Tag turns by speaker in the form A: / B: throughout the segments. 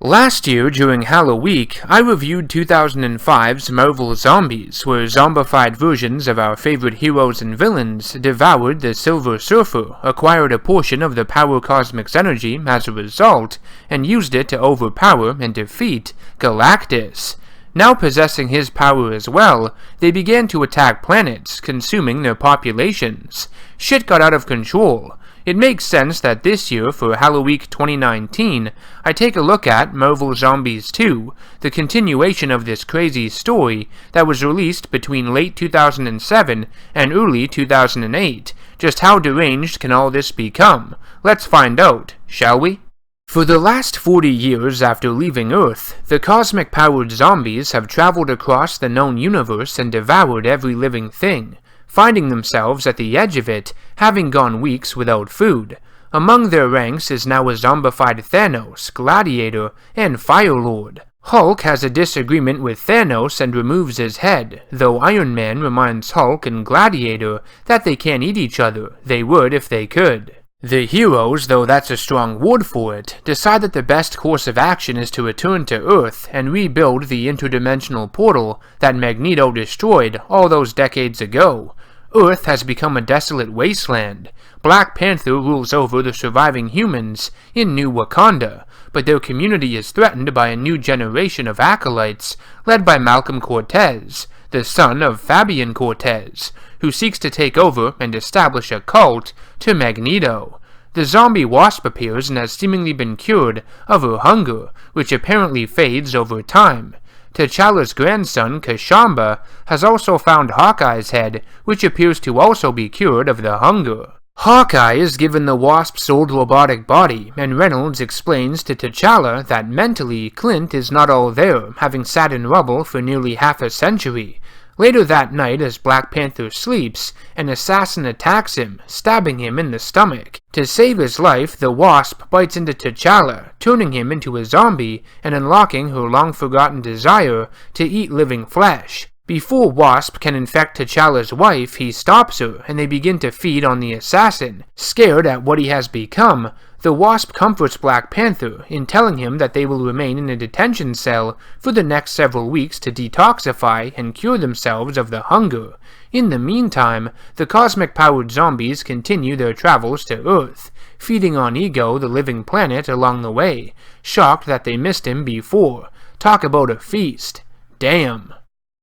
A: Last year, during Halloween, I reviewed 2005's Marvel Zombies, where zombified versions of our favorite heroes and villains devoured the Silver Surfer, acquired a portion of the Power Cosmic's energy as a result, and used it to overpower and defeat Galactus. Now possessing his power as well, they began to attack planets, consuming their populations. Shit got out of control. It makes sense that this year, for Halloween 2019, I take a look at Marvel Zombies 2, the continuation of this crazy story that was released between late 2007 and early 2008. Just how deranged can all this become? Let's find out, shall we? For the last 40 years after leaving Earth, the cosmic-powered zombies have traveled across the known universe and devoured every living thing, finding themselves at the edge of it, having gone weeks without food. Among their ranks is now a zombified Thanos, Gladiator, and Firelord. Hulk has a disagreement with Thanos and removes his head, though Iron Man reminds Hulk and Gladiator that they can't eat each other. They would if they could. The heroes, though that's a strong word for it, decide that the best course of action is to return to Earth and rebuild the interdimensional portal that Magneto destroyed all those decades ago. Earth has become a desolate wasteland. Black Panther rules over the surviving humans in New Wakanda, but their community is threatened by a new generation of acolytes led by Malcolm Cortez, the son of Fabian Cortez, who seeks to take over and establish a cult to Magneto. The zombie Wasp appears and has seemingly been cured of her hunger, which apparently fades over time. T'Challa's grandson, Kashamba, has also found Hawkeye's head, which appears to also be cured of the hunger. Hawkeye is given the Wasp's old robotic body, and Reynolds explains to T'Challa that mentally Clint is not all there, having sat in rubble for nearly half a century. Later that night, as Black Panther sleeps, an assassin attacks him, stabbing him in the stomach. To save his life, the Wasp bites into T'Challa, turning him into a zombie and unlocking her long-forgotten desire to eat living flesh. Before Wasp can infect T'Challa's wife, he stops her, and they begin to feed on the assassin. Scared at what he has become, the Wasp comforts Black Panther in telling him that they will remain in a detention cell for the next several weeks to detoxify and cure themselves of the hunger. In the meantime, the cosmic-powered zombies continue their travels to Earth, feeding on Ego, the living planet, along the way, shocked that they missed him before. Talk about a feast. Damn.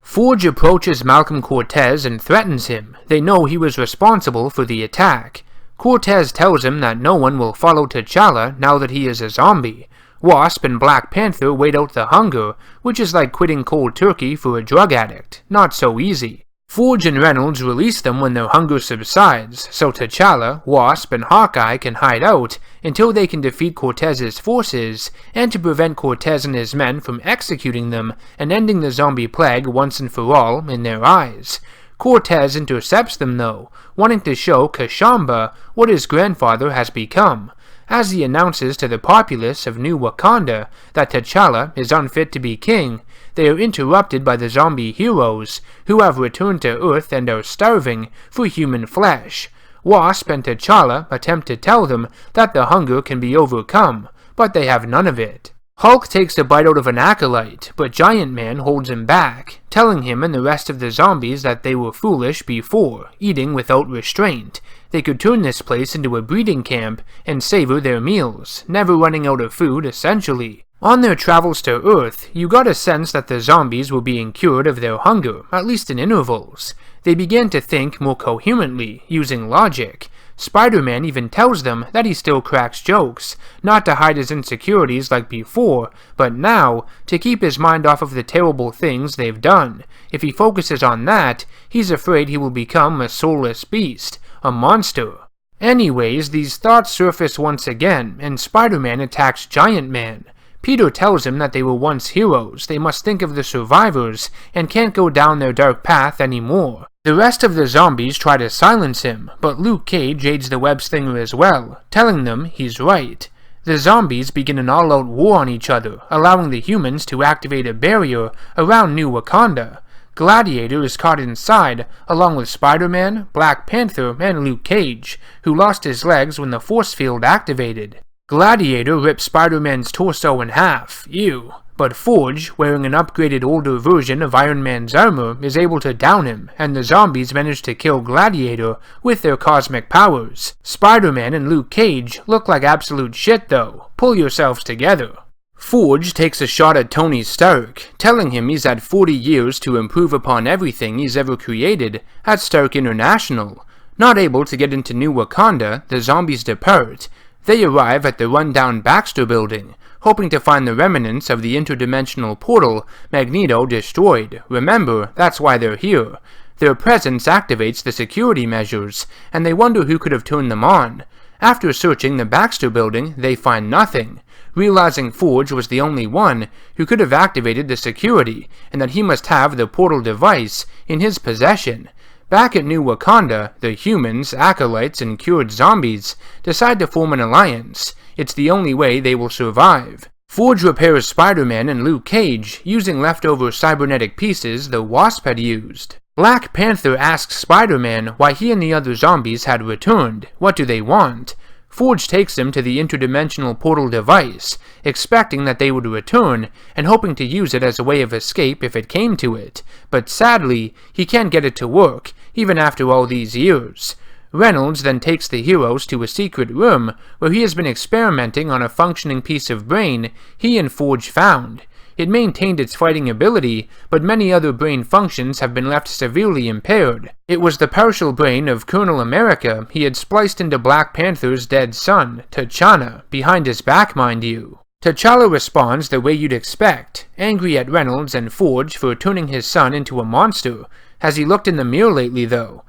A: Forge approaches Malcolm Cortez and threatens him. They know he was responsible for the attack. Cortez tells him that no one will follow T'Challa now that he is a zombie. Wasp and Black Panther wait out the hunger, which is like quitting cold turkey for a drug addict. Not so easy. Forge and Reynolds release them when their hunger subsides, so T'Challa, Wasp, and Hawkeye can hide out until they can defeat Cortez's forces, and to prevent Cortez and his men from executing them and ending the zombie plague once and for all in their eyes. Cortez intercepts them though, wanting to show Kashamba what his grandfather has become. As he announces to the populace of New Wakanda that T'Challa is unfit to be king, they are interrupted by the zombie heroes, who have returned to Earth and are starving for human flesh. Wasp and T'Challa attempt to tell them that the hunger can be overcome, but they have none of it. Hulk takes a bite out of an acolyte, but Giant Man holds him back, telling him and the rest of the zombies that they were foolish before, eating without restraint. They could turn this place into a breeding camp and savor their meals, never running out of food essentially. On their travels to Earth, you got a sense that the zombies were being cured of their hunger, at least in intervals. They began to think more coherently, using logic. Spider-Man even tells them that he still cracks jokes, not to hide his insecurities like before, but now to keep his mind off of the terrible things they've done. If he focuses on that, he's afraid he will become a soulless beast, a monster. Anyways, these thoughts surface once again, and Spider-Man attacks Giant Man. Peter tells him that they were once heroes, they must think of the survivors, and can't go down their dark path anymore. The rest of the zombies try to silence him, but Luke Cage aids the web slinger as well, telling them he's right. The zombies begin an all-out war on each other, allowing the humans to activate a barrier around New Wakanda. Gladiator is caught inside, along with Spider-Man, Black Panther, and Luke Cage, who lost his legs when the force field activated. Gladiator rips Spider-Man's torso in half, ew, but Forge, wearing an upgraded older version of Iron Man's armor, is able to down him, and the zombies manage to kill Gladiator with their cosmic powers. Spider-Man and Luke Cage look like absolute shit though. Pull yourselves together. Forge takes a shot at Tony Stark, telling him he's had 40 years to improve upon everything he's ever created at Stark International. Not able to get into New Wakanda, the zombies depart. They arrive at the rundown Baxter building, hoping to find the remnants of the interdimensional portal Magneto destroyed. Remember, that's why they're here. Their presence activates the security measures, and they wonder who could have turned them on. After searching the Baxter building, they find nothing. Realizing Forge was the only one who could have activated the security, and that he must have the portal device in his possession. Back at New Wakanda, the humans, acolytes, and cured zombies decide to form an alliance. It's the only way they will survive. Forge repairs Spider-Man and Luke Cage using leftover cybernetic pieces the Wasp had used. Black Panther asks Spider-Man why he and the other zombies had returned. What do they want? Forge takes them to the interdimensional portal device, expecting that they would return and hoping to use it as a way of escape if it came to it, but sadly, he can't get it to work, even after all these years. Reynolds then takes the heroes to a secret room where he has been experimenting on a functioning piece of brain he and Forge found. It maintained its fighting ability, but many other brain functions have been left severely impaired. It was the partial brain of Colonel America he had spliced into Black Panther's dead son, T'Challa, behind his back, mind you. T'Challa responds the way you'd expect, angry at Reynolds and Forge for turning his son into a monster. Has he looked in the mirror lately, though?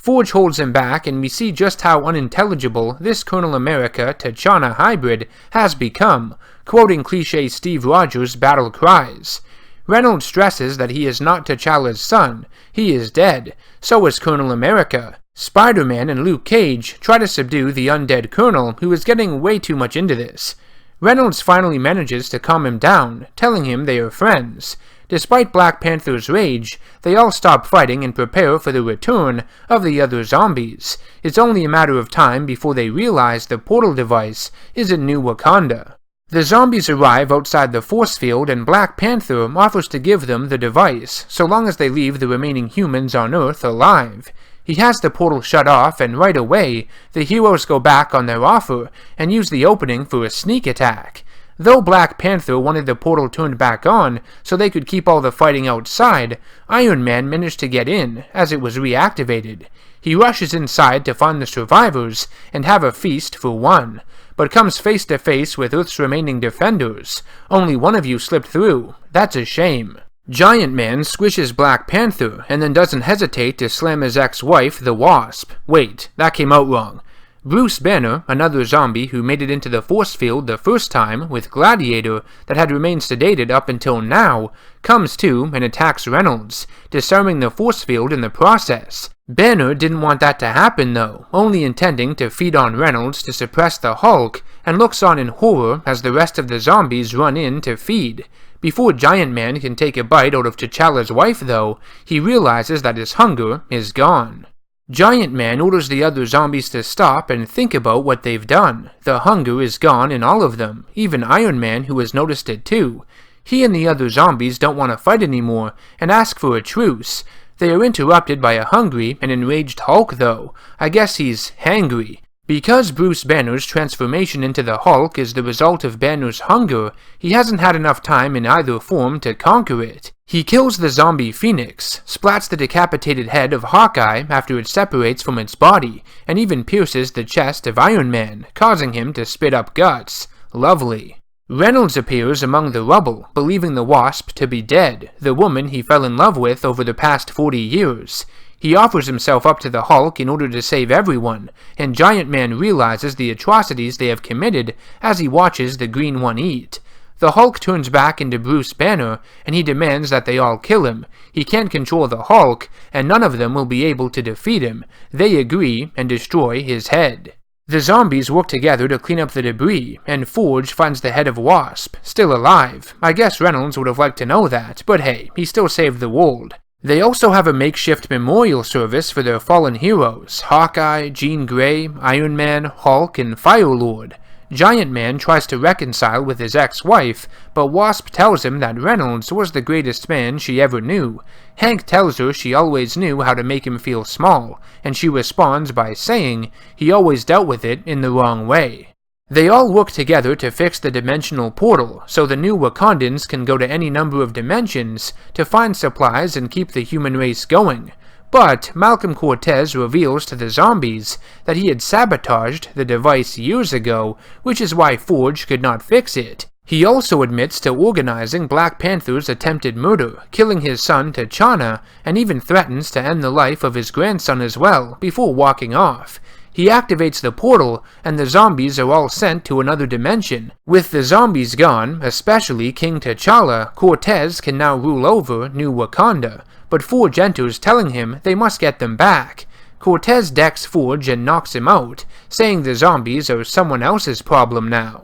A: Forge holds him back, and we see just how unintelligible this Colonel America T'Challa hybrid has become, quoting cliché Steve Rogers' battle cries. Reynolds stresses that he is not T'Challa's son, he is dead, so is Colonel America. Spider-Man and Luke Cage try to subdue the undead Colonel, who is getting way too much into this. Reynolds finally manages to calm him down, telling him they are friends. Despite Black Panther's rage, they all stop fighting and prepare for the return of the other zombies. It's only a matter of time before they realize the portal device is in New Wakanda. The zombies arrive outside the force field, and Black Panther offers to give them the device, so long as they leave the remaining humans on Earth alive. He has the portal shut off, and right away, the heroes go back on their offer and use the opening for a sneak attack. Though Black Panther wanted the portal turned back on so they could keep all the fighting outside, Iron Man managed to get in as it was reactivated. He rushes inside to find the survivors and have a feast for one, but comes face to face with Earth's remaining defenders. Only one of you slipped through. That's a shame. Giant Man squishes Black Panther and then doesn't hesitate to slam his ex-wife, the Wasp. Wait, that came out wrong. Bruce Banner, another zombie who made it into the force field the first time with Gladiator that had remained sedated up until now, comes to and attacks Reynolds, disarming the force field in the process. Banner didn't want that to happen though, only intending to feed on Reynolds to suppress the Hulk, and looks on in horror as the rest of the zombies run in to feed. Before Giant Man can take a bite out of T'Challa's wife though, he realizes that his hunger is gone. Giant Man orders the other zombies to stop and think about what they've done. The hunger is gone in all of them, even Iron Man, who has noticed it too. He and the other zombies don't want to fight anymore and ask for a truce. They are interrupted by a hungry and enraged Hulk though. I guess he's hangry. Because Bruce Banner's transformation into the Hulk is the result of Banner's hunger, he hasn't had enough time in either form to conquer it. He kills the zombie Phoenix, splats the decapitated head of Hawkeye after it separates from its body, and even pierces the chest of Iron Man, causing him to spit up guts. Lovely. Reynolds appears among the rubble, believing the Wasp to be dead, the woman he fell in love with over the past 40 years. He offers himself up to the Hulk in order to save everyone, and Giant Man realizes the atrocities they have committed as he watches the Green One eat. The Hulk turns back into Bruce Banner, and he demands that they all kill him. He can't control the Hulk, and none of them will be able to defeat him. They agree and destroy his head. The zombies work together to clean up the debris, and Forge finds the head of Wasp, still alive. I guess Reynolds would have liked to know that, but hey, he still saved the world. They also have a makeshift memorial service for their fallen heroes, Hawkeye, Jean Grey, Iron Man, Hulk, and Fire-Lord. Giant Man tries to reconcile with his ex-wife, but Wasp tells him that Reynolds was the greatest man she ever knew. Hank tells her she always knew how to make him feel small, and she responds by saying he always dealt with it in the wrong way. They all work together to fix the dimensional portal, so the new Wakandans can go to any number of dimensions to find supplies and keep the human race going. But Malcolm Cortez reveals to the zombies that he had sabotaged the device years ago, which is why Forge could not fix it. He also admits to organizing Black Panther's attempted murder, killing his son T'Challa, and even threatens to end the life of his grandson as well, before walking off. He activates the portal, and the zombies are all sent to another dimension. With the zombies gone, especially King T'Challa, Cortez can now rule over New Wakanda, but Forge enters telling him they must get them back. Cortez decks Forge and knocks him out, saying the zombies are someone else's problem now.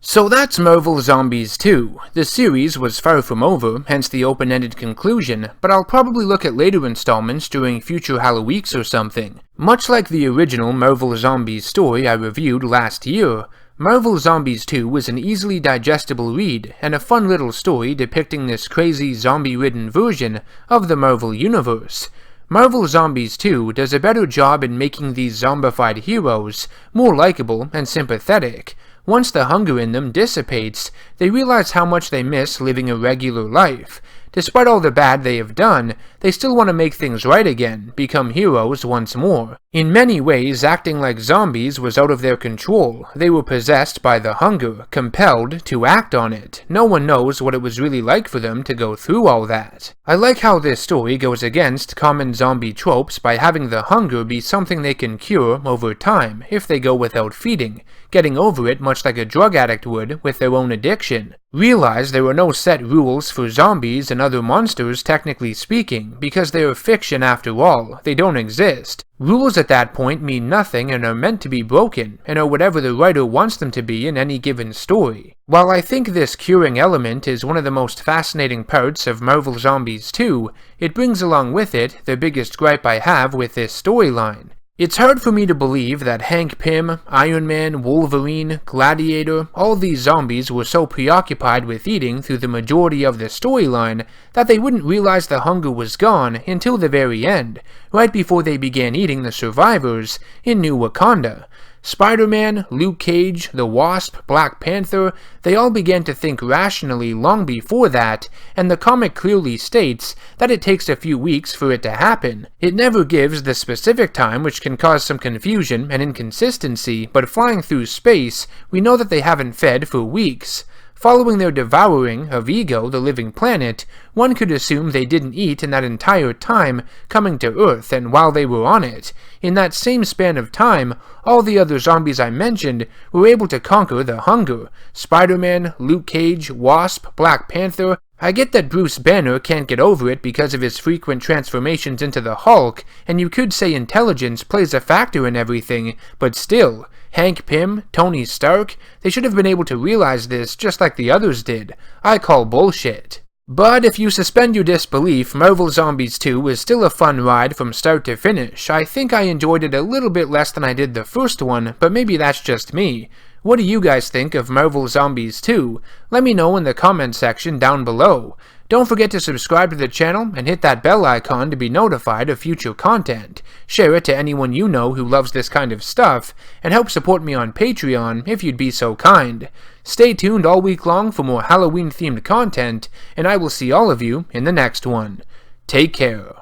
A: So that's Marvel Zombies 2. The series was far from over, hence the open-ended conclusion, but I'll probably look at later installments during future Halloweeks or something. Much like the original Marvel Zombies story I reviewed last year, Marvel Zombies 2 was an easily digestible read and a fun little story depicting this crazy zombie-ridden version of the Marvel Universe. Marvel Zombies 2 does a better job in making these zombified heroes more likable and sympathetic. Once the hunger in them dissipates, they realize how much they miss living a regular life. Despite all the bad they have done, they still want to make things right again, become heroes once more. In many ways, acting like zombies was out of their control. They were possessed by the hunger, compelled to act on it. No one knows what it was really like for them to go through all that. I like how this story goes against common zombie tropes by having the hunger be something they can cure over time if they go without feeding, getting over it much like a drug addict would with their own addiction. Realize there are no set rules for zombies and other monsters technically speaking, because they are fiction after all, they don't exist. Rules at that point mean nothing and are meant to be broken, and are whatever the writer wants them to be in any given story. While I think this curing element is one of the most fascinating parts of Marvel Zombies 2, it brings along with it the biggest gripe I have with this storyline. It's hard for me to believe that Hank Pym, Iron Man, Wolverine, Gladiator, all these zombies were so preoccupied with eating through the majority of the storyline that they wouldn't realize the hunger was gone until the very end, right before they began eating the survivors in New Wakanda. Spider-Man, Luke Cage, the Wasp, Black Panther, they all began to think rationally long before that, and the comic clearly states that it takes a few weeks for it to happen. It never gives the specific time, which can cause some confusion and inconsistency, but flying through space, we know that they haven't fed for weeks. Following their devouring of Ego, the living planet, one could assume they didn't eat in that entire time coming to Earth and while they were on it. In that same span of time, all the other zombies I mentioned were able to conquer the hunger. Spider-Man, Luke Cage, Wasp, Black Panther. I get that Bruce Banner can't get over it because of his frequent transformations into the Hulk, and you could say intelligence plays a factor in everything, but still, Hank Pym, Tony Stark, they should have been able to realize this just like the others did. I call bullshit. But if you suspend your disbelief, Marvel Zombies 2 was still a fun ride from start to finish. I think I enjoyed it a little bit less than I did the first one, but maybe that's just me. What do you guys think of Marvel Zombies 2? Let me know in the comment section down below. Don't forget to subscribe to the channel and hit that bell icon to be notified of future content. Share it to anyone you know who loves this kind of stuff, and help support me on Patreon if you'd be so kind. Stay tuned all week long for more Halloween-themed content, and I will see all of you in the next one. Take care.